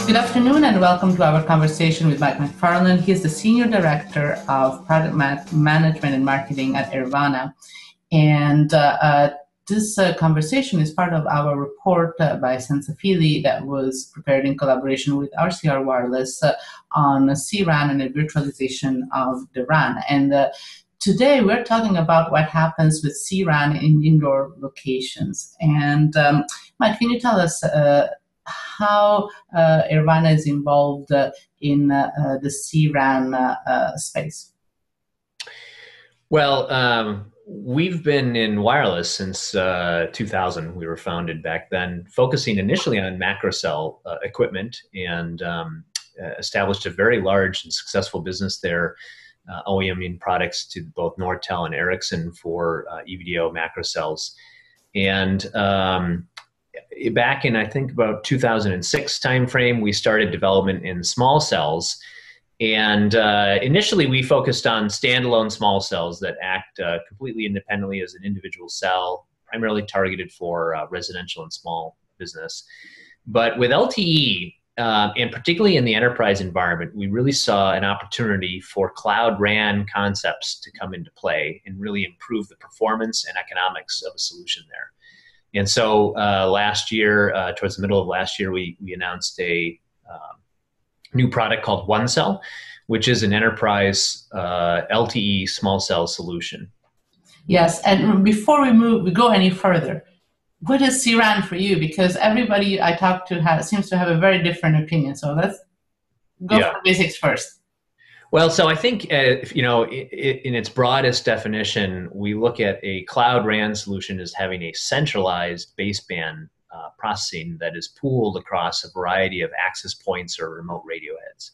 Good afternoon and welcome to our conversation with Mike McFarland. He is the Senior Director of Product Management and Marketing at Airvana. And this conversation is part of our report by Senza Fili that was prepared in collaboration with RCR Wireless on CRAN and the virtualization of the RAN. And today we're talking about what happens with CRAN in indoor locations. And Mike, can you tell us how Airvana is involved in the CRAN space? Well, we've been in wireless since 2000. We were founded back then, focusing initially on macro cell equipment, and established a very large and successful business there, OEMing products to both Nortel and Ericsson for EVDO macro cells. And back in, I think, about 2006 timeframe, we started development in small cells. And initially, we focused on standalone small cells that act completely independently as an individual cell, primarily targeted for residential and small business. But with LTE, and particularly in the enterprise environment, we really saw an opportunity for cloud RAN concepts to come into play and really improve the performance and economics of a solution there. And so last year, towards the middle of last year, we announced a new product called OneCell, which is an enterprise LTE small cell solution. Yes, and before we go any further, what is CRAN for you? Because everybody I talk to seems to have a very different opinion. So let's go for the basics first. Well, so I think, in its broadest definition, we look at a cloud RAN solution as having a centralized baseband processing that is pooled across a variety of access points or remote radio heads.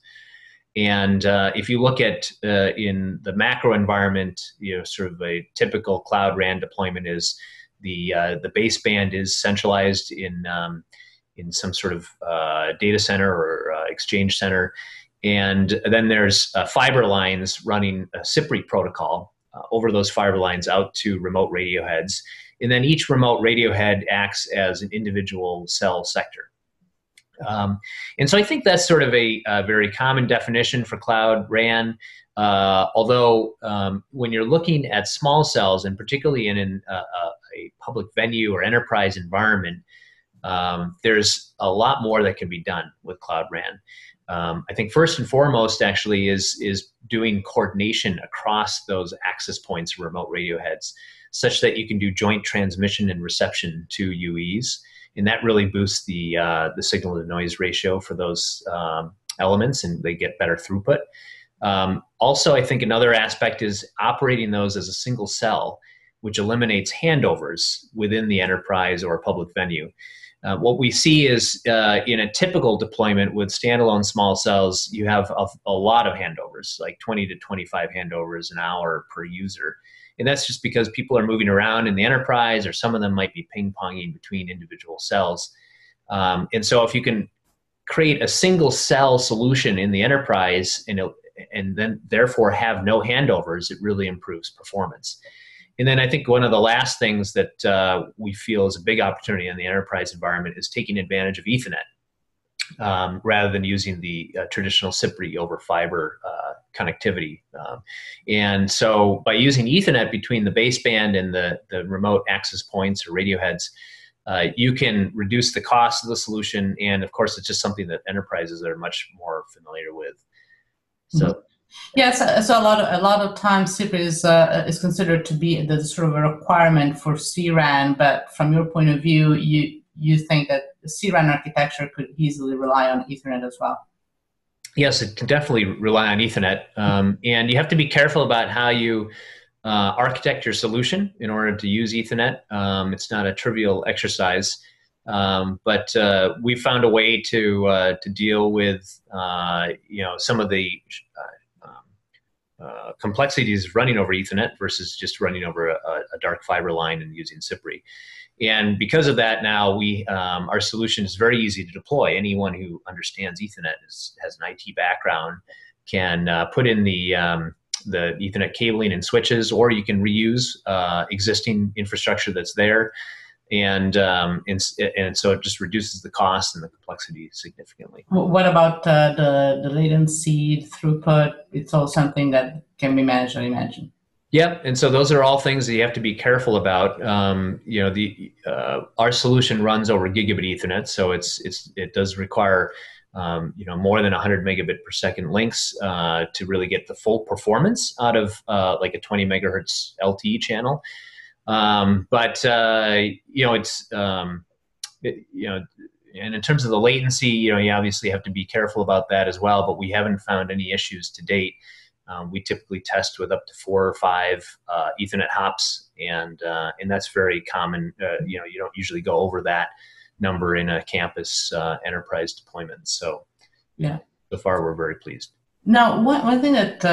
And if you look at in the macro environment, sort of a typical cloud RAN deployment is the baseband is centralized in some sort of data center or exchange center. And then there's fiber lines running a CPRI protocol over those fiber lines out to remote radio heads. And then each remote radio head acts as an individual cell sector. And so I think that's sort of a very common definition for cloud RAN. Although when you're looking at small cells, and particularly in a public venue or enterprise environment, there's a lot more that can be done with cloud RAN. I think first and foremost, actually, is doing coordination across those access points, remote radio heads, such that you can do joint transmission and reception to UEs, and that really boosts the signal to noise ratio for those elements, and they get better throughput. Also, I think another aspect is operating those as a single cell, which eliminates handovers within the enterprise or public venue. What we see is in a typical deployment with standalone small cells, you have a lot of handovers, like 20 to 25 handovers an hour per user. And that's just because people are moving around in the enterprise, or some of them might be ping-ponging between individual cells. And so if you can create a single cell solution in the enterprise and then therefore have no handovers, it really improves performance. And then I think one of the last things that we feel is a big opportunity in the enterprise environment is taking advantage of Ethernet rather than using the traditional CPRI over fiber connectivity. And so by using Ethernet between the baseband and the remote access points or radio heads, you can reduce the cost of the solution. And of course, it's just something that enterprises are much more familiar with. So. Yes, so a lot of times CPRI is considered to be the sort of a requirement for CRAN, but from your point of view, you think that the CRAN architecture could easily rely on Ethernet as well. Yes, it can definitely rely on Ethernet, and you have to be careful about how you architect your solution in order to use Ethernet. It's not a trivial exercise, but we found a way to deal with some of the complexities running over Ethernet versus just running over a dark fiber line and using CPRI. And because of that, now our solution is very easy to deploy. Anyone who understands Ethernet, has an IT background, can put in the Ethernet cabling and switches, or you can reuse existing infrastructure that's there. and so it just reduces the cost and the complexity significantly. What about the latency, throughput? It's all something that can be managed, I imagine. Yep, and so those are all things that you have to be careful about. Our solution runs over gigabit Ethernet, so it does require more than 100 megabit per second links to really get the full performance out of like a 20 megahertz LTE channel. And in terms of the latency, you obviously have to be careful about that as well. But we haven't found any issues to date. We typically test with up to 4 or 5 Ethernet hops, and that's very common. You don't usually go over that number in a campus enterprise deployment. So, yeah, so far we're very pleased. Now, one thing that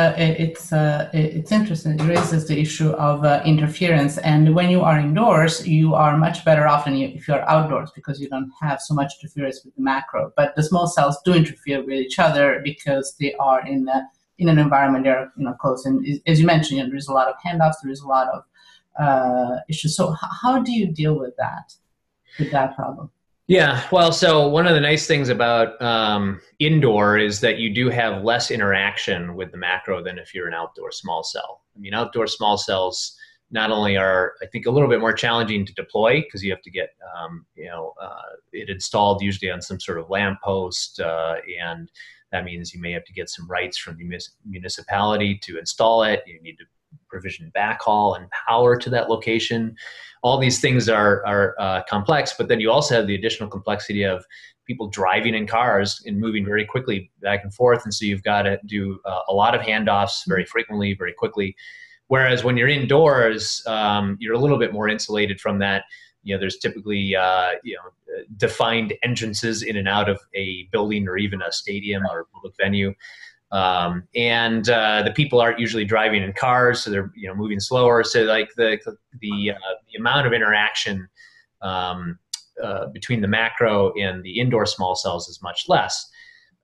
it's interesting, it raises the issue of interference. And when you are indoors, you are much better off than if you're outdoors, because you don't have so much interference with the macro. But the small cells do interfere with each other because they are in an environment they're close. And as you mentioned, there's a lot of handoffs, there is a lot of issues. So how do you deal with that problem? Yeah, well, so one of the nice things about indoor is that you do have less interaction with the macro than if you're an outdoor small cell. I mean, outdoor small cells not only are, I think, a little bit more challenging to deploy because you have to get, it installed usually on some sort of lamppost, and that means you may have to get some rights from the municipality to install it. You need to provision backhaul and power to that location. All these things are complex, but then you also have the additional complexity of people driving in cars and moving very quickly back and forth. And so you've got to do a lot of handoffs very frequently, very quickly. Whereas when you're indoors, you're a little bit more insulated from that. There's typically, defined entrances in and out of a building or even a stadium or a public venue. And the people aren't usually driving in cars, so they're moving slower. So like the amount of interaction between the macro and the indoor small cells is much less.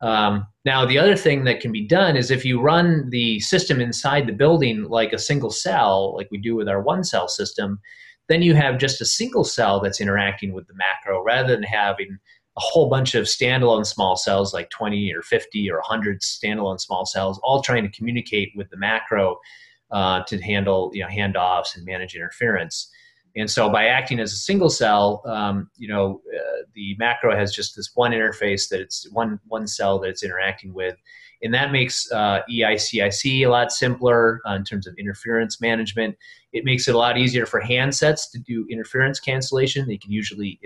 Now the other thing that can be done is if you run the system inside the building like a single cell, like we do with our one cell system, then you have just a single cell that's interacting with the macro rather than having a whole bunch of standalone small cells, like 20 or 50 or 100 standalone small cells, all trying to communicate with the macro to handle handoffs and manage interference. And so by acting as a single cell, the macro has just this one interface that it's one cell that it's interacting with. And that makes EICIC a lot simpler in terms of interference management. It makes it a lot easier for handsets to do interference cancellation. They can usually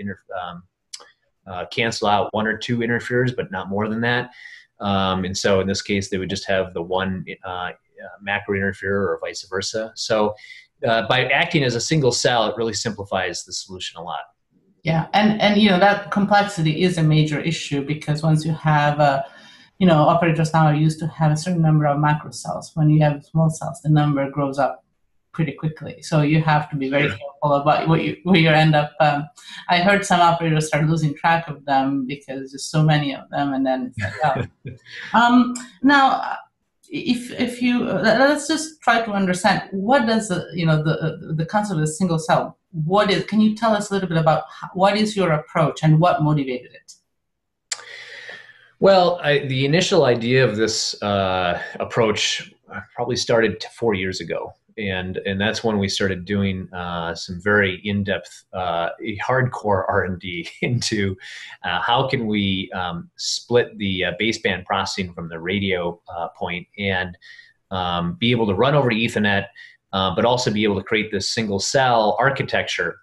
cancel out 1 or 2 interferers, but not more than that. And so in this case, they would just have the one macro interferer or vice versa. So by acting as a single cell, it really simplifies the solution a lot. Yeah, and that complexity is a major issue because once you have operators now are used to have a certain number of macro cells. When you have small cells, the number grows up pretty quickly. So you have to be very careful about where you end up. I heard some operators start losing track of them because there's so many of them, and then it's like, oh. Now, if you let's just try to understand what does the concept of a single cell. What is? Can you tell us a little bit about what is your approach and what motivated it? Well, the initial idea of this approach probably started 4 years ago. And that's when we started doing some very in-depth, hardcore R&D into how can we split the baseband processing from the radio point and be able to run over to Ethernet, but also be able to create this single cell architecture.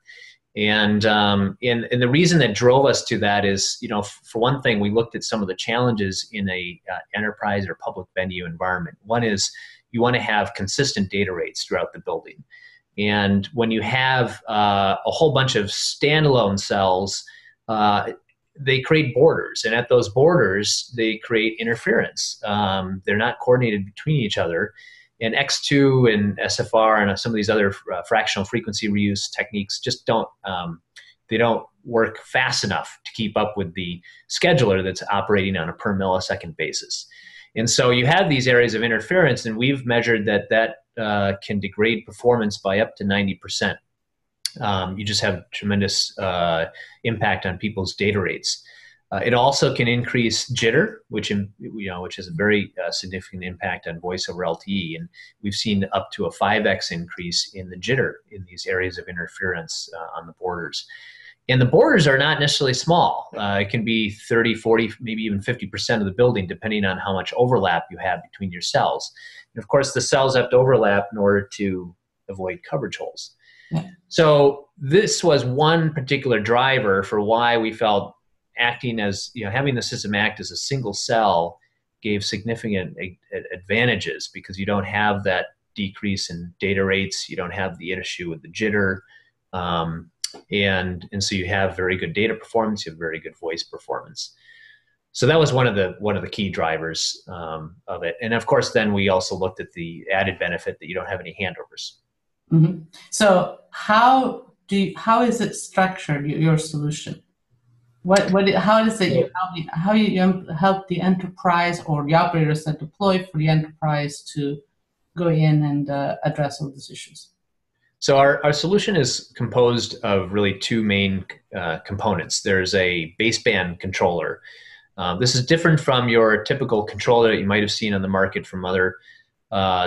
And the reason that drove us to that is, for one thing, we looked at some of the challenges in a enterprise or public venue environment. One is you want to have consistent data rates throughout the building. And when you have a whole bunch of standalone cells, they create borders. And at those borders, they create interference. They're not coordinated between each other. And X2 and SFR and some of these other fractional frequency reuse techniques just don't work fast enough to keep up with the scheduler that's operating on a per millisecond basis. And so you have these areas of interference, and we've measured that can degrade performance by up to 90%. you just have tremendous impact on people's data rates. It also can increase jitter, which has a very significant impact on voice over LTE, and we've seen up to a 5x increase in the jitter in these areas of interference on the borders. And the borders are not necessarily small. It can be 30, 40, maybe even 50% of the building, depending on how much overlap you have between your cells. And of course, the cells have to overlap in order to avoid coverage holes. Yeah. So this was one particular driver for why we felt acting as, having the system act as a single cell gave significant advantages, because you don't have that decrease in data rates, you don't have the issue with the jitter, and so you have very good data performance, you have very good voice performance. So that was one of the key drivers of it. And of course, then we also looked at the added benefit that you don't have any handovers. Mm-hmm. So how is it structured, your solution? How is it how you help the enterprise or the operators that deploy for the enterprise to go in and address all these issues? So our solution is composed of really two main components. There's a baseband controller. This is different from your typical controller that you might have seen on the market from other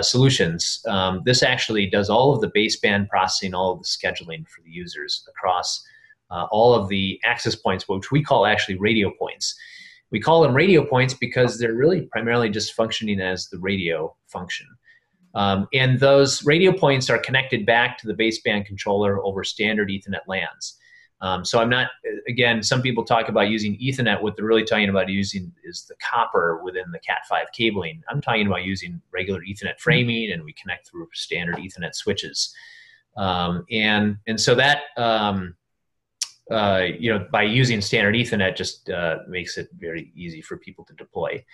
solutions. This actually does all of the baseband processing, all of the scheduling for the users across all of the access points, which we call actually radio points. We call them radio points because they're really primarily just functioning as the radio function. And those radio points are connected back to the baseband controller over standard Ethernet LANs. So I'm not, again, some people talk about using Ethernet. What they're really talking about using is the copper within the Cat5 cabling. I'm talking about using regular Ethernet framing, and we connect through standard Ethernet switches. And so that, by using standard Ethernet just makes it very easy for people to deploy.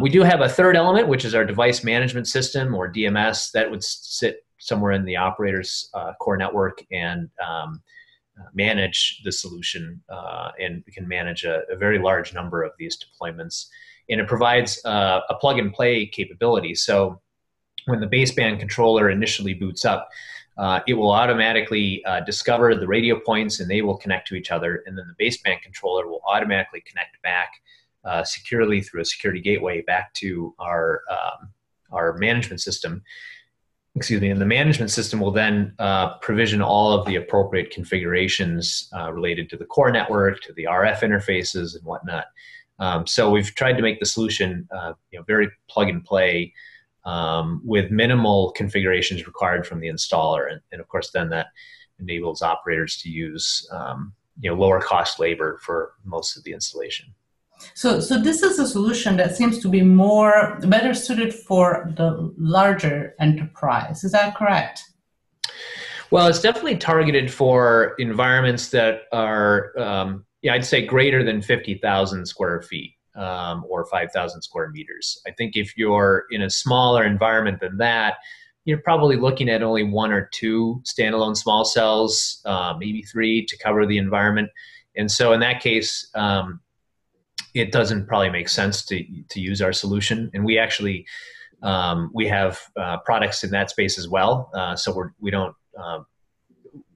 We do have a third element, which is our device management system, or DMS, that would sit somewhere in the operator's core network and manage the solution, and we can manage a very large number of these deployments. And it provides a plug-and-play capability. So when the baseband controller initially boots up, it will automatically discover the radio points, and they will connect to each other. And then the baseband controller will automatically connect back securely through a security gateway back to our management system. Excuse me. And the management system will then provision all of the appropriate configurations related to the core network, to the RF interfaces, and whatnot. So we've tried to make the solution very plug and play, with minimal configurations required from the installer. And of course, then that enables operators to use lower cost labor for most of the installation. So this is a solution that seems to be better suited for the larger enterprise. Is that correct? Well, it's definitely targeted for environments that are, I'd say greater than 50,000 square feet. Or 5,000 square meters. I think if you're in a smaller environment than that, you're probably looking at only one or two standalone small cells, maybe three, to cover the environment. And so in that case, it doesn't probably make sense to use our solution. And we actually, we have products in that space as well. So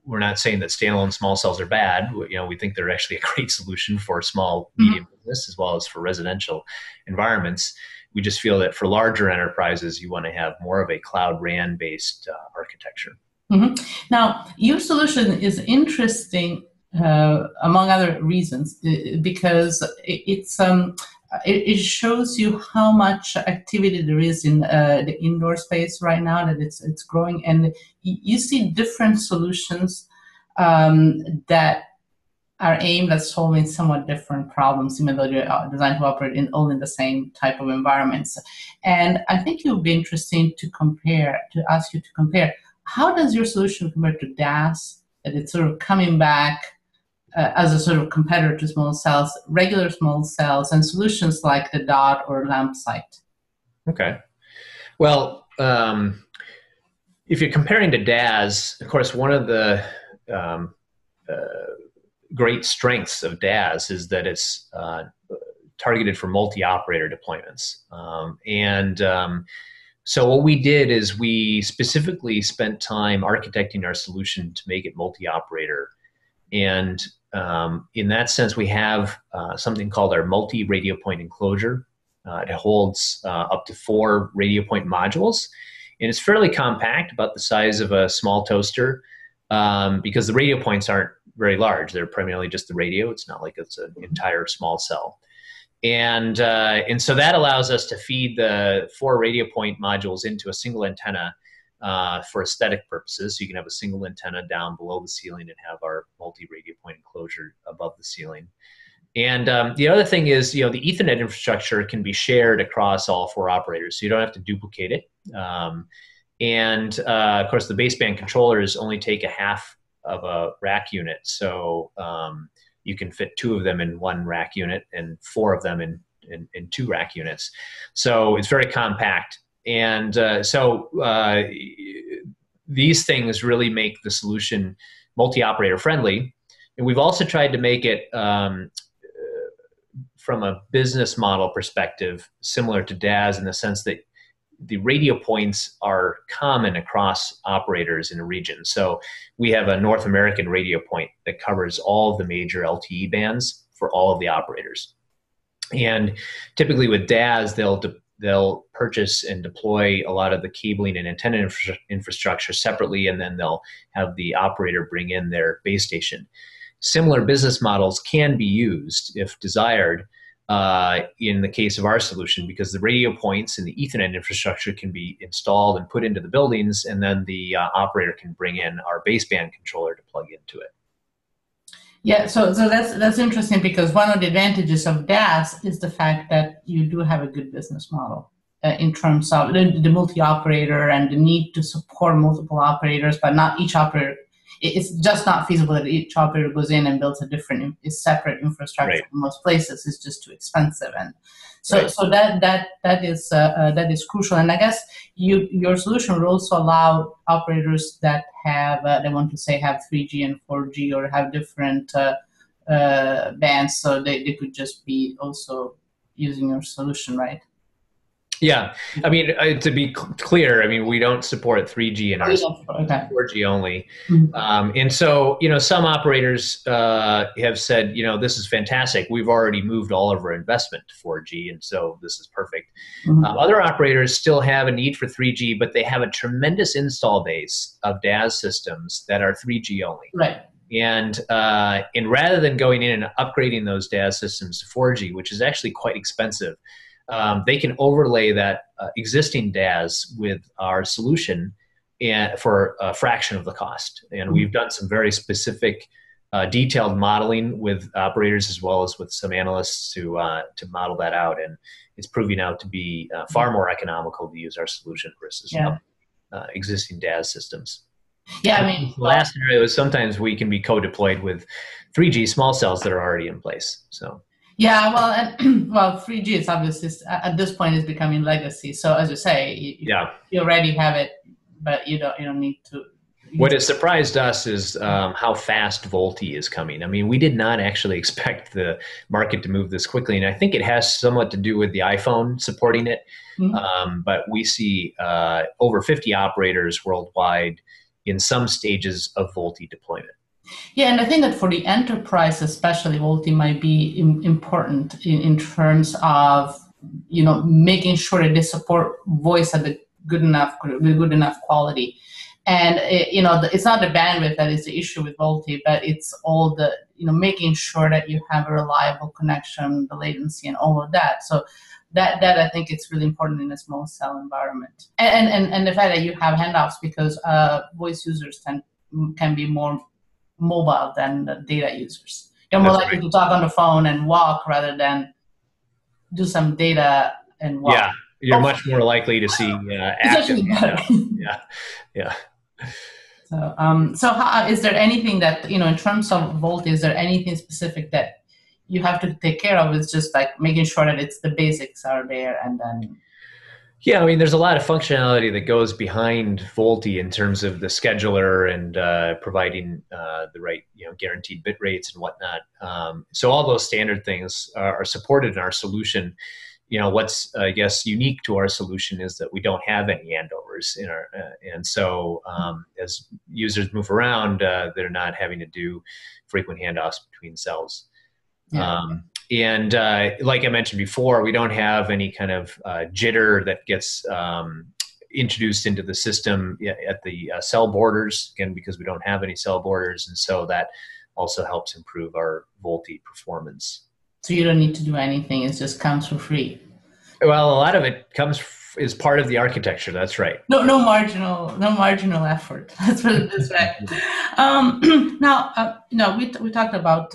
we're not saying that standalone small cells are bad. We think they're actually a great solution for small, medium business, as well as for residential environments. We just feel that for larger enterprises, you want to have more of a cloud RAN-based architecture. Mm-hmm. Now, your solution is interesting, among other reasons, because it shows you how much activity there is in the indoor space right now, that it's growing, and you see different solutions that are aimed at solving somewhat different problems, even though they're designed to operate all in the same type of environments. And I think it would be interesting to ask you to compare, how does your solution compare to DAS, that it's sort of coming back as a sort of competitor to small cells, regular small cells, and solutions like the DOT or LAMP site? Okay. Well, if you're comparing to DAS, of course, one of the great strengths of DAS is that it's targeted for multi-operator deployments. So what we did is we specifically spent time architecting our solution to make it multi-operator. And in that sense, we have something called our multi-radio point enclosure. It holds up to 4 radio point modules. And it's fairly compact, about the size of a small toaster, because the radio points aren't very large. They're primarily just the radio. It's not like it's an entire small cell. And so that allows us to feed the 4 radio point modules into a single antenna for aesthetic purposes. So you can have a single antenna down below the ceiling and have our multi-radio point enclosure above the ceiling. And the other thing is, the Ethernet infrastructure can be shared across all 4 operators, so you don't have to duplicate it. Of course, the baseband controllers only take a half of a rack unit, so you can fit 2 of them in 1 rack unit and 4 of them in 2 rack units. So it's very compact. And these things really make the solution multi-operator friendly. And we've also tried to make it, from a business model perspective, similar to DAS in the sense that the radio points are common across operators in a region. So we have a North American radio point that covers all of the major LTE bands for all of the operators. And typically with DAS, they'll purchase and deploy a lot of the cabling and antenna infrastructure separately, and then they'll have the operator bring in their base station. Similar business models can be used, if desired, in the case of our solution, because the radio points and the Ethernet infrastructure can be installed and put into the buildings, and then the operator can bring in our baseband controller to plug into it. Yeah, so that's interesting, because one of the advantages of DAS is the fact that you do have a good business model in terms of the multi-operator and the need to support multiple operators, but not each operator. It's just not feasible that each operator goes in and builds a separate infrastructure. Right. In most places. It's just too expensive, and so right. So that is crucial. And I guess your solution will also allow operators that have they want to say have 3G and 4G or have different bands, so they could just be also using your solution, right? Yeah, I mean, to be clear, I mean, we don't support 3G in our 4G only. Mm-hmm. And so, some operators have said, this is fantastic. We've already moved all of our investment to 4G, and so this is perfect. Mm-hmm. Other operators still have a need for 3G, but they have a tremendous install base of DAS systems that are 3G only. Right. And rather than going in and upgrading those DAS systems to 4G, which is actually quite expensive, they can overlay that existing DAS with our solution for a fraction of the cost. And we've done some very specific, detailed modeling with operators as well as with some analysts to model that out. And it's proving out to be far more economical to use our solution versus existing DAS systems. Yeah, I mean, the last scenario is sometimes we can be co-deployed with 3G small cells that are already in place. So. Yeah, well, 3G is obviously at this point is becoming legacy. So as you say, you already have it, but you don't need to. What has surprised us is how fast VoLTE is coming. I mean, we did not actually expect the market to move this quickly, and I think it has somewhat to do with the iPhone supporting it. Mm-hmm. But we see over 50 operators worldwide in some stages of VoLTE deployment. Yeah, and I think that for the enterprise especially, VoLTE might be important in terms of, making sure that they support voice at the good enough quality. And, it's not the bandwidth that is the issue with VoLTE, but it's all the, making sure that you have a reliable connection, the latency and all of that. So that I think it's really important in a small cell environment. And the fact that you have handoffs, because voice users can be more mobile than the data users. You're more likely to talk on the phone and walk rather than do some data and walk. Yeah, you're much more likely to see action. Yeah. So how, is there anything that, in terms of VoLTE, is there anything specific that you have to take care of? It's just like making sure that the basics are there, and then. Yeah, I mean, there's a lot of functionality that goes behind VoLTE in terms of the scheduler and providing the right, guaranteed bit rates and whatnot. So all those standard things are supported in our solution. what's I guess unique to our solution is that we don't have any handovers in our, and so as users move around, they're not having to do frequent handoffs between cells. Yeah. And like I mentioned before, we don't have any kind of jitter that gets introduced into the system at the cell borders, again, because we don't have any cell borders. And so that also helps improve our VoLTE performance. So you don't need to do anything. It just comes for free. Well, a lot of it is part of the architecture. That's right. No marginal effort. Let's put it this way. Now, we talked about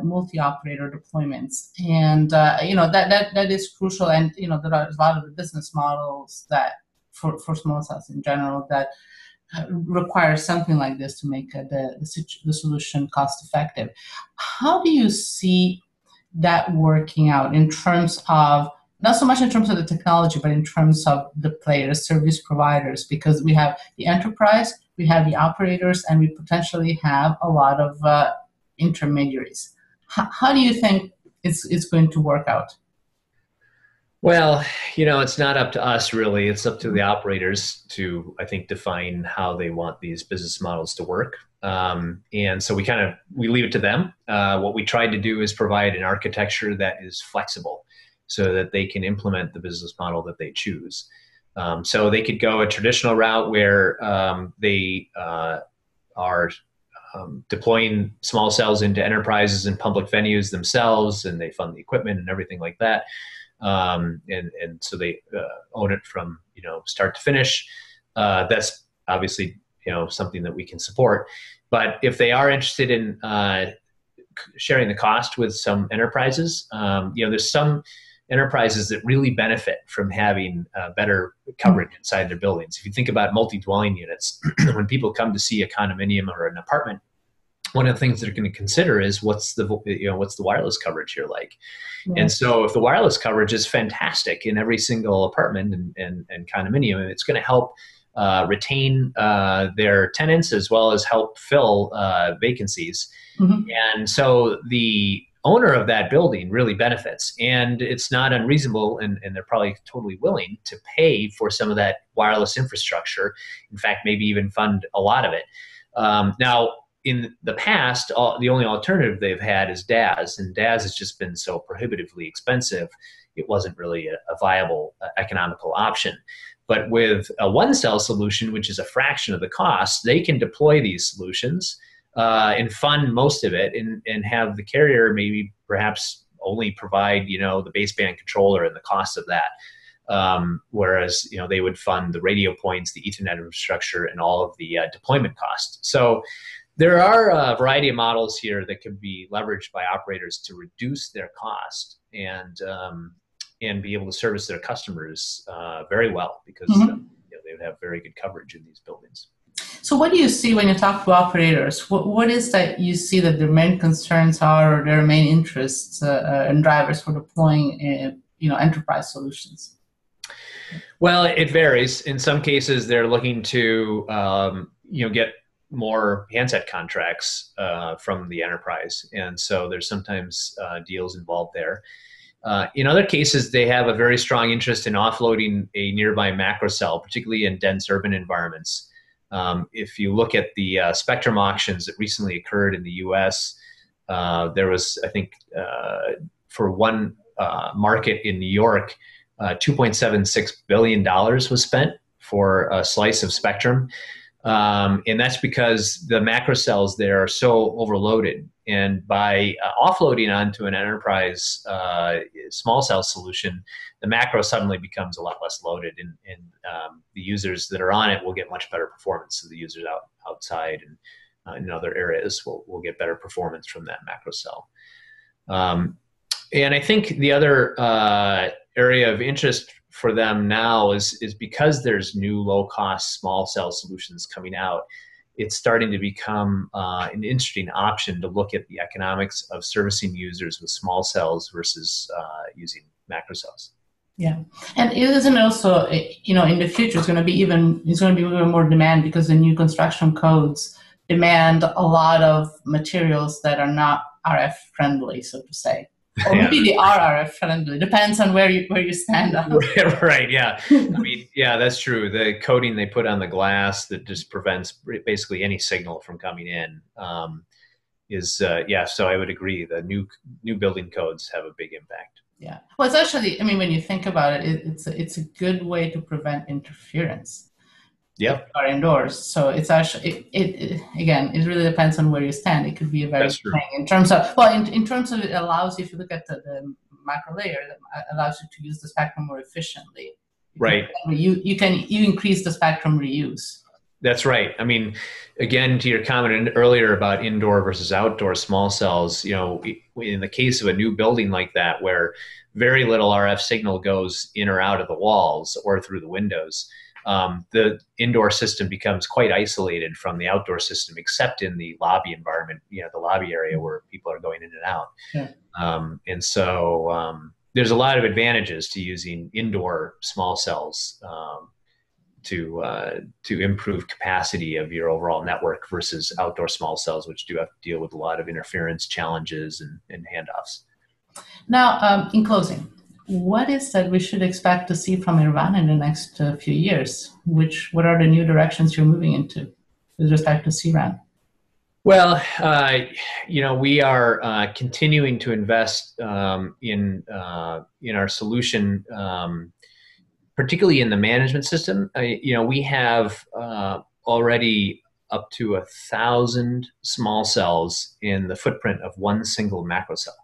multi-operator deployments, and that is crucial. And there are a lot of the business models that for small cells in general that require something like this to make the solution cost effective. How do you see that working out in terms of, not so much in terms of the technology, but in terms of the players, service providers, because we have the enterprise, we have the operators, and we potentially have a lot of intermediaries. How do you think it's going to work out? Well, it's not up to us really. It's up to the operators to, I think, define how they want these business models to work. And so we leave it to them. What we tried to do is provide an architecture that is flexible so that they can implement the business model that they choose. So they could go a traditional route where they are deploying small cells into enterprises and public venues themselves, and they fund the equipment and everything like that. And so they own it from start to finish. That's obviously something that we can support. But if they are interested in sharing the cost with some enterprises, there's some enterprises that really benefit from having better coverage inside their buildings. If you think about multi-dwelling units, when people come to see a condominium or an apartment, one of the things they're going to consider is what's the wireless coverage here like. Yeah. And so if the wireless coverage is fantastic in every single apartment and condominium, it's going to help retain their tenants as well as help fill vacancies. Mm-hmm. And so the owner of that building really benefits, and it's not unreasonable, and they're probably totally willing to pay for some of that wireless infrastructure. In fact, maybe even fund a lot of it. Now, in the past, the only alternative they've had is DAS, and DAS has just been so prohibitively expensive, it wasn't really a viable economical option. But with a one-cell solution, which is a fraction of the cost, they can deploy these solutions and fund most of it, and have the carrier maybe perhaps only provide the baseband controller and the cost of that. Whereas they would fund the radio points, the Ethernet infrastructure, and all of the deployment costs. So there are a variety of models here that can be leveraged by operators to reduce their cost and be able to service their customers very well, because mm-hmm. They would have very good coverage in these buildings. So what do you see when you talk to operators? What is that you see that their main concerns are, or their main interests and drivers for deploying enterprise solutions? Well, it varies. In some cases, they're looking to get more handset contracts from the enterprise, and so there's sometimes deals involved there. In other cases, they have a very strong interest in offloading a nearby macro cell, particularly in dense urban environments. If you look at the spectrum auctions that recently occurred in the U.S., there was, I think, for one market in New York, $2.76 billion was spent for a slice of spectrum. And that's because the macro cells there are so overloaded. And by offloading onto an enterprise small cell solution, the macro suddenly becomes a lot less loaded, and the users that are on it will get much better performance. So the users outside and in other areas will get better performance from that macro cell. And I think the other area of interest for them now is because there's new low-cost small cell solutions coming out, it's starting to become an interesting option to look at the economics of servicing users with small cells versus using macro cells. Yeah, and it isn't also, in the future, it's going to be even more demand, because the new construction codes demand a lot of materials that are not RF friendly, so to say. Or Yeah. maybe they are RF friendly. Depends on where you stand on. Right. Yeah. I mean, yeah, that's true. The coating they put on the glass that just prevents basically any signal from coming in is yeah. So I would agree. The new building codes have a big impact. Yeah. Well, it's actually, I mean, when you think about it, it's a good way to prevent interference if you Yep, are indoors. So it's actually, again, it really depends on where you stand. It could be a very that's good true. thing in terms of, well, in terms of it allows you, if you look at the macro layer, that allows you to use the spectrum more efficiently. Right. You increase the spectrum reuse. That's right. I mean, again, to your comment earlier about indoor versus outdoor small cells, in the case of a new building like that, where very little RF signal goes in or out of the walls or through the windows, the indoor system becomes quite isolated from the outdoor system, except in the lobby environment, the lobby area where people are going in and out. Yeah. And so there's a lot of advantages to using indoor small cells. To improve capacity of your overall network versus outdoor small cells, which do have to deal with a lot of interference challenges and handoffs. Now, in closing, what is that we should expect to see from Airvana in the next few years? What are the new directions you're moving into with respect to CRAN? Well, we are continuing to invest in our solution. Particularly in the management system, we have already up to 1,000 small cells in the footprint of one single macro cell.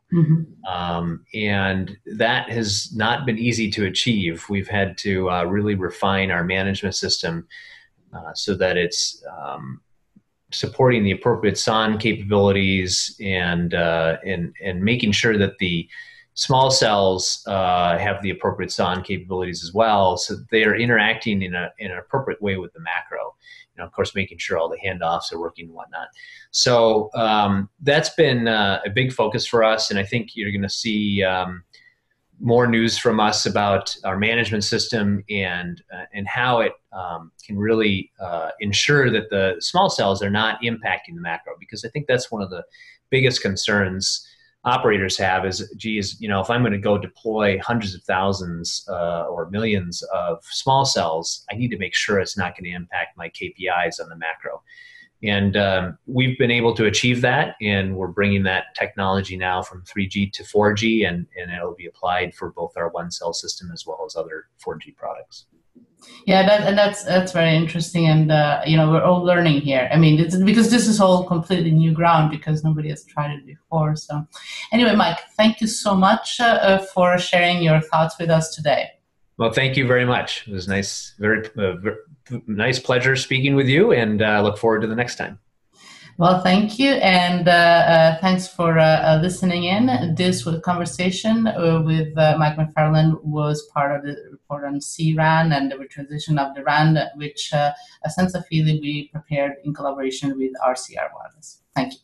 And that has not been easy to achieve. We've had to really refine our management system so that it's supporting the appropriate SON capabilities and making sure that the small cells have the appropriate SON capabilities as well, so they are interacting in an appropriate way with the macro. Of course, making sure all the handoffs are working and whatnot. So that's been a big focus for us, and I think you're going to see more news from us about our management system and how it can really ensure that the small cells are not impacting the macro, because I think that's one of the biggest concerns operators have is, geez, if I'm going to go deploy hundreds of thousands or millions of small cells, I need to make sure it's not going to impact my KPIs on the macro. And we've been able to achieve that, and we're bringing that technology now from 3G to 4G, and it'll be applied for both our one cell system as well as other 4G products. Yeah, that's very interesting, and we're all learning here. I mean, because this is all completely new ground because nobody has tried it before. So, anyway, Mike, thank you so much for sharing your thoughts with us today. Well, thank you very much. It was nice, very nice pleasure speaking with you, and look forward to the next time. Well, thank you, and thanks for listening in. This conversation with Mike McFarland was part of the report on CRAN and the transition of the RAN, which Senza Fili we prepared in collaboration with RCR Wireless. Thank you.